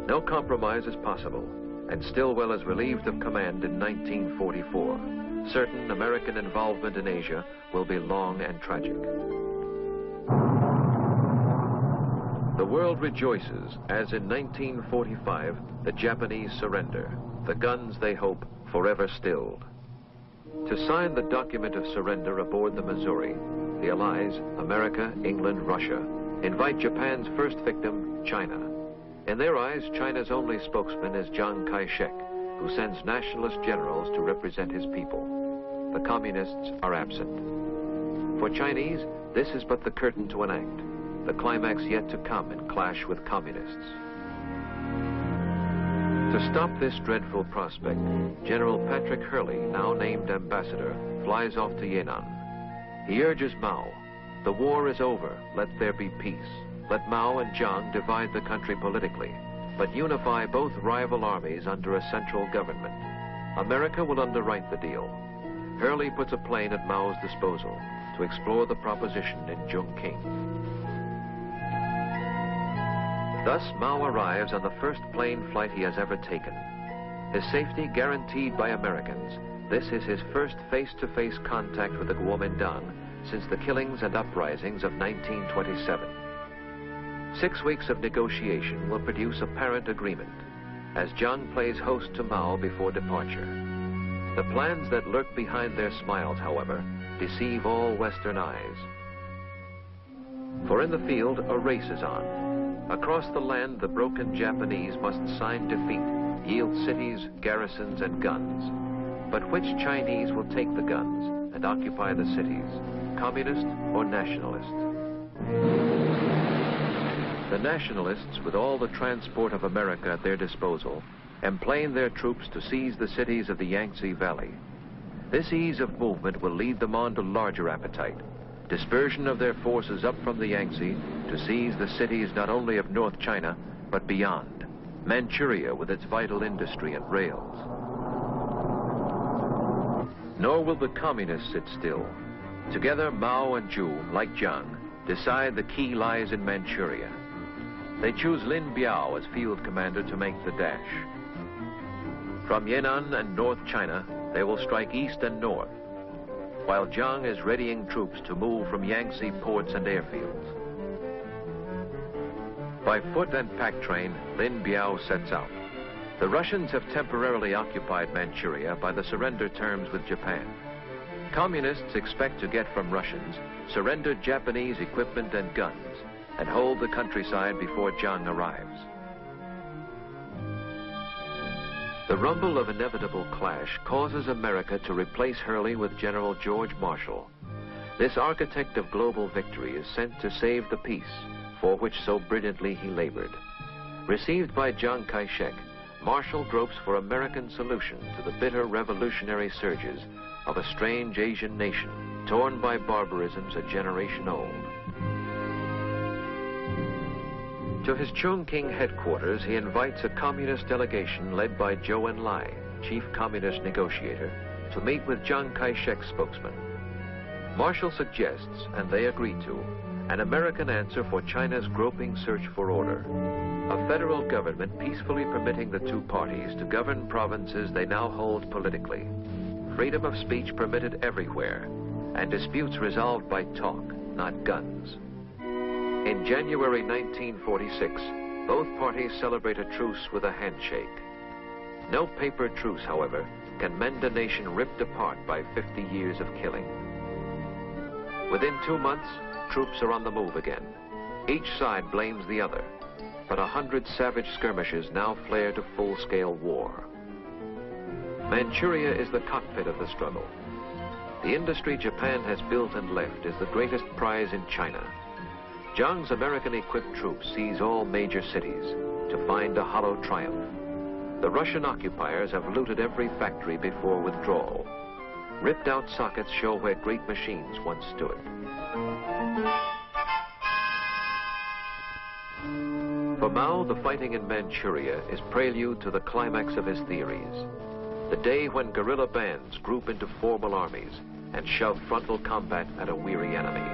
No compromise is possible, and Stillwell is relieved of command in 1944. Certain American involvement in Asia will be long and tragic. The world rejoices as in 1945 the Japanese surrender, the guns they hope forever stilled. To sign the document of surrender aboard the Missouri, the Allies, America, England, Russia, invite Japan's first victim, China. In their eyes, China's only spokesman is Chiang Kai-shek, who sends nationalist generals to represent his people. The communists are absent. For Chinese, this is but the curtain to an act, the climax yet to come in clash with communists. To stop this dreadful prospect, General Patrick Hurley, now named ambassador, flies off to Yan'an. He urges Mao, the war is over, let there be peace. Let Mao and Jiang divide the country politically, but unify both rival armies under a central government. America will underwrite the deal. Hurley puts a plane at Mao's disposal to explore the proposition in Chongqing. Thus, Mao arrives on the first plane flight he has ever taken. His safety guaranteed by Americans, this is his first face-to-face contact with the Kuomintang since the killings and uprisings of 1927. 6 weeks of negotiation will produce apparent agreement, as Jiang plays host to Mao before departure. The plans that lurk behind their smiles, however, deceive all Western eyes. For in the field, a race is on. Across the land, the broken Japanese must sign defeat, yield cities, garrisons, and guns. But which Chinese will take the guns and occupy the cities, communist or nationalist? The nationalists, with all the transport of America at their disposal, emplain their troops to seize the cities of the Yangtze Valley. This ease of movement will lead them on to larger appetite, dispersion of their forces up from the Yangtze to seize the cities not only of North China, but beyond, Manchuria with its vital industry and rails. Nor will the communists sit still. Together, Mao and Zhu, like Jiang, decide the key lies in Manchuria. They choose Lin Biao as field commander to make the dash. From Yan'an and North China, they will strike east and north, while Jiang is readying troops to move from Yangtze ports and airfields. By foot and pack train, Lin Biao sets out. The Russians have temporarily occupied Manchuria by the surrender terms with Japan. Communists expect to get from Russians surrendered Japanese equipment and guns and hold the countryside before Jiang arrives. The rumble of inevitable clash causes America to replace Hurley with General George Marshall. This architect of global victory is sent to save the peace for which so brilliantly he labored. Received by Chiang Kai-shek, Marshall gropes for American solution to the bitter revolutionary surges of a strange Asian nation torn by barbarisms a generation old. To his Chongqing headquarters, he invites a communist delegation led by Zhou Enlai, chief communist negotiator, to meet with Chiang Kai-shek's spokesman. Marshall suggests, and they agree to, an American answer for China's groping search for order. A federal government peacefully permitting the two parties to govern provinces they now hold politically. Freedom of speech permitted everywhere, and disputes resolved by talk, not guns. In January 1946, both parties celebrate a truce with a handshake. No paper truce, however, can mend a nation ripped apart by 50 years of killing. Within 2 months, troops are on the move again. Each side blames the other, but 100 savage skirmishes now flare to full-scale war. Manchuria is the cockpit of the struggle. The industry Japan has built and left is the greatest prize in China. Jiang's American-equipped troops seize all major cities to find a hollow triumph. The Russian occupiers have looted every factory before withdrawal. Ripped-out sockets show where great machines once stood. For Mao, the fighting in Manchuria is prelude to the climax of his theories. The day when guerrilla bands group into formal armies and shove frontal combat at a weary enemy.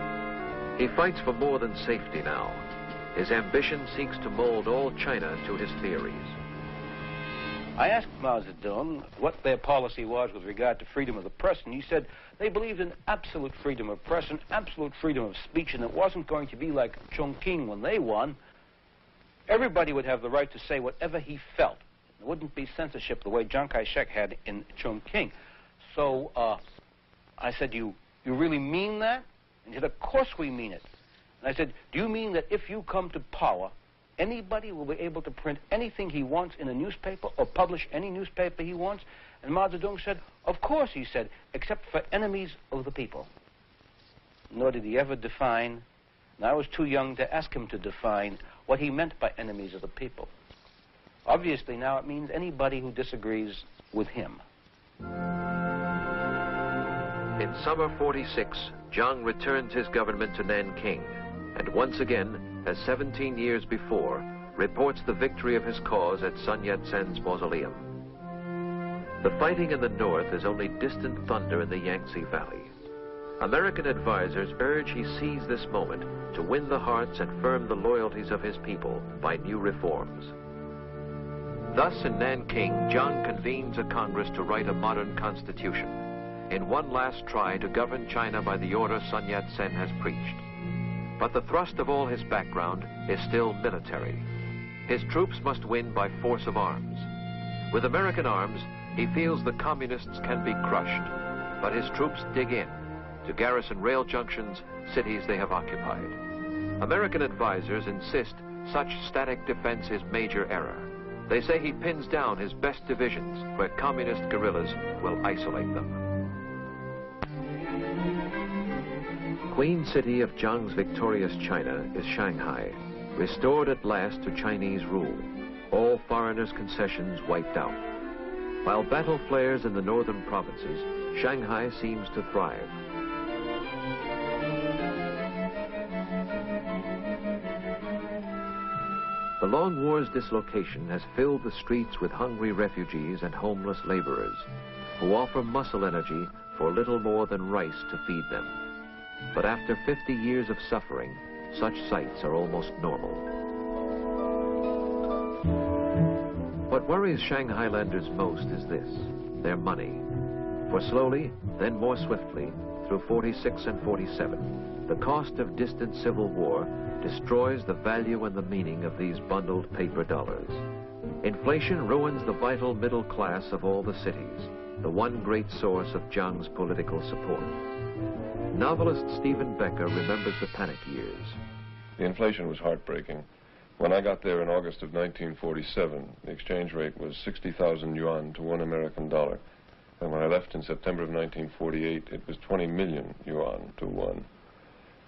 He fights for more than safety now. His ambition seeks to mold all China to his theories. I asked Mao Zedong what their policy was with regard to freedom of the press, and he said they believed in absolute freedom of press and absolute freedom of speech, and it wasn't going to be like Chongqing when they won. Everybody would have the right to say whatever he felt. There wouldn't be censorship the way Chiang Kai-shek had in Chongqing. So I said, you really mean that? And he said, of course we mean it. And I said, do you mean that if you come to power, anybody will be able to print anything he wants in a newspaper or publish any newspaper he wants? And Mao Zedong said, of course, he said, except for enemies of the people. Nor did he ever define, and I was too young to ask him to define what he meant by enemies of the people. Obviously, now it means anybody who disagrees with him. In summer 46, Jiang returns his government to Nanking, and once again, as 17 years before, reports the victory of his cause at Sun Yat-sen's mausoleum. The fighting in the north is only distant thunder in the Yangtze Valley. American advisors urge he seize this moment to win the hearts and firm the loyalties of his people by new reforms. Thus, in Nanking, Jiang convenes a Congress to write a modern constitution, in one last try to govern China by the order Sun Yat-sen has preached. But the thrust of all his background is still military. His troops must win by force of arms. With American arms, he feels the communists can be crushed, but his troops dig in to garrison rail junctions, cities they have occupied. American advisors insist such static defense is major error. They say he pins down his best divisions where communist guerrillas will isolate them. Queen city of Jiang's victorious China is Shanghai, restored at last to Chinese rule, all foreigners' concessions wiped out. While battle flares in the northern provinces, Shanghai seems to thrive. The long war's dislocation has filled the streets with hungry refugees and homeless laborers who offer muscle energy for little more than rice to feed them. But after 50 years of suffering, such sights are almost normal. What worries Shanghailanders most is this, their money. For slowly, then more swiftly, through 46 and 47, the cost of distant civil war destroys the value and the meaning of these bundled paper dollars. Inflation ruins the vital middle class of all the cities, the one great source of Jiang's political support. Novelist Stephen Becker remembers the panic years. The inflation was heartbreaking. When I got there in August of 1947, the exchange rate was 60,000 yuan to $1 American. And when I left in September of 1948, it was 20 million yuan to one.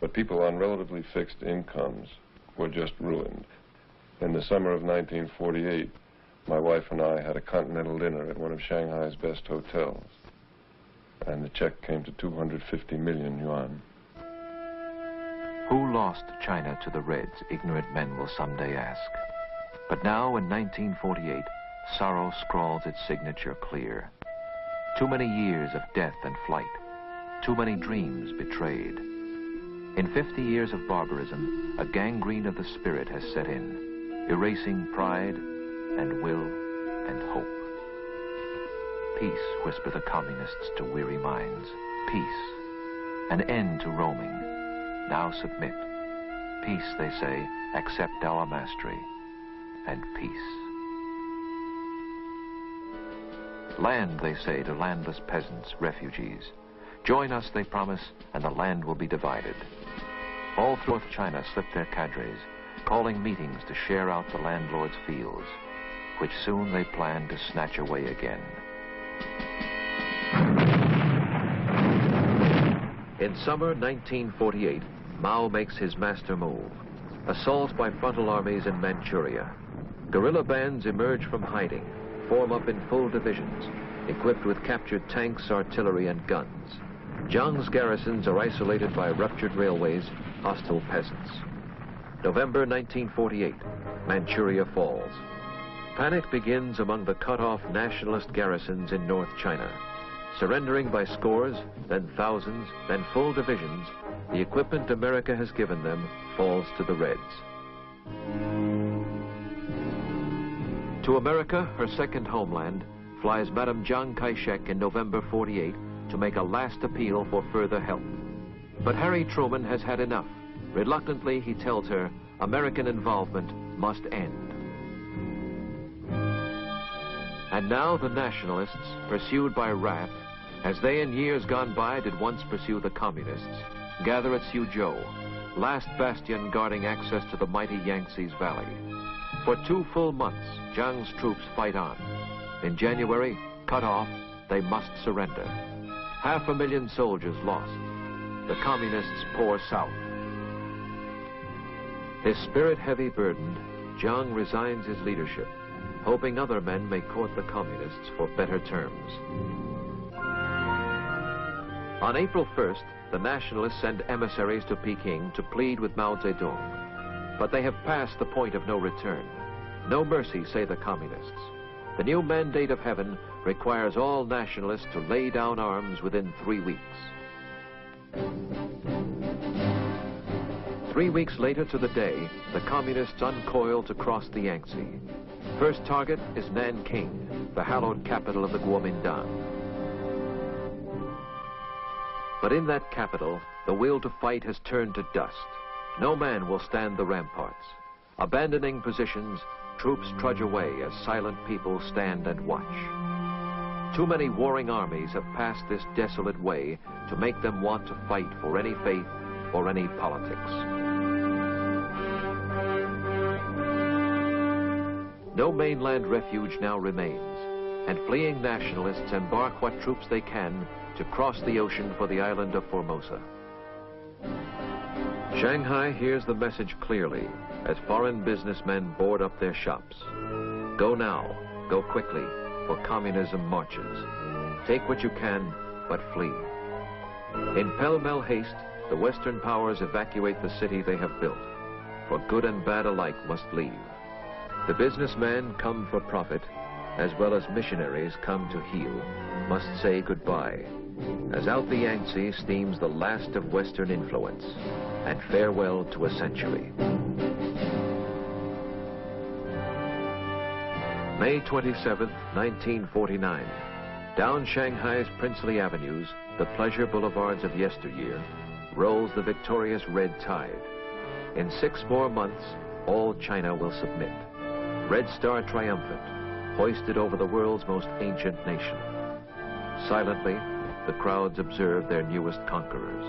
But people on relatively fixed incomes were just ruined. In the summer of 1948, my wife and I had a continental dinner at one of Shanghai's best hotels. And the check came to 250 million yuan. Who lost China to the Reds, ignorant men will someday ask. But now, in 1948, sorrow scrawls its signature clear. Too many years of death and flight, too many dreams betrayed. In 50 years of barbarism, a gangrene of the spirit has set in, erasing pride and will and hope. Peace, whisper the communists to weary minds. Peace. An end to roaming. Now submit. Peace, they say, accept our mastery. And peace. Land, they say, to landless peasants, refugees. Join us, they promise, and the land will be divided. All through China slip their cadres, calling meetings to share out the landlord's fields, which soon they plan to snatch away again. In summer 1948, Mao makes his master move. Assault by frontal armies in Manchuria. Guerrilla bands emerge from hiding, form up in full divisions, equipped with captured tanks, artillery, and guns. Jiang's garrisons are isolated by ruptured railways, hostile peasants. November 1948, Manchuria falls. Panic begins among the cut-off nationalist garrisons in North China. Surrendering by scores, then thousands, then full divisions, the equipment America has given them falls to the Reds. To America, her second homeland, flies Madame Chiang Kai-shek in November 48 to make a last appeal for further help. But Harry Truman has had enough. Reluctantly, he tells her American involvement must end. And now the nationalists, pursued by wrath, as they in years gone by did once pursue the communists, gather at Suzhou, last bastion guarding access to the mighty Yangtze's valley. For 2 full months, Jiang's troops fight on. In January, cut off, they must surrender. 500,000 soldiers lost. The communists pour south. His spirit heavy burdened, Jiang resigns his leadership, hoping other men may court the communists for better terms. On April 1st, the nationalists send emissaries to Peking to plead with Mao Zedong. But they have passed the point of no return. No mercy, say the communists. The new mandate of heaven requires all nationalists to lay down arms within 3 weeks. 3 weeks later to the day, the communists uncoil to cross the Yangtze. First target is Nanking, the hallowed capital of the Kuomintang. But in that capital, the will to fight has turned to dust. No man will stand the ramparts. Abandoning positions, troops trudge away as silent people stand and watch. Too many warring armies have passed this desolate way to make them want to fight for any faith or any politics. No mainland refuge now remains, and fleeing nationalists embark what troops they can to cross the ocean for the island of Formosa. Shanghai hears the message clearly as foreign businessmen board up their shops. Go now, go quickly, for communism marches. Take what you can, but flee. In pell-mell haste, the Western powers evacuate the city they have built, for good and bad alike must leave. The businessmen come for profit, as well as missionaries come to heal, must say goodbye, as out the Yangtze steams the last of Western influence, and farewell to a century. May 27, 1949. Down Shanghai's princely avenues, the pleasure boulevards of yesteryear, rolls the victorious red tide. In 6 more months, all China will submit. Red Star triumphant, hoisted over the world's most ancient nation. Silently, the crowds observe their newest conquerors.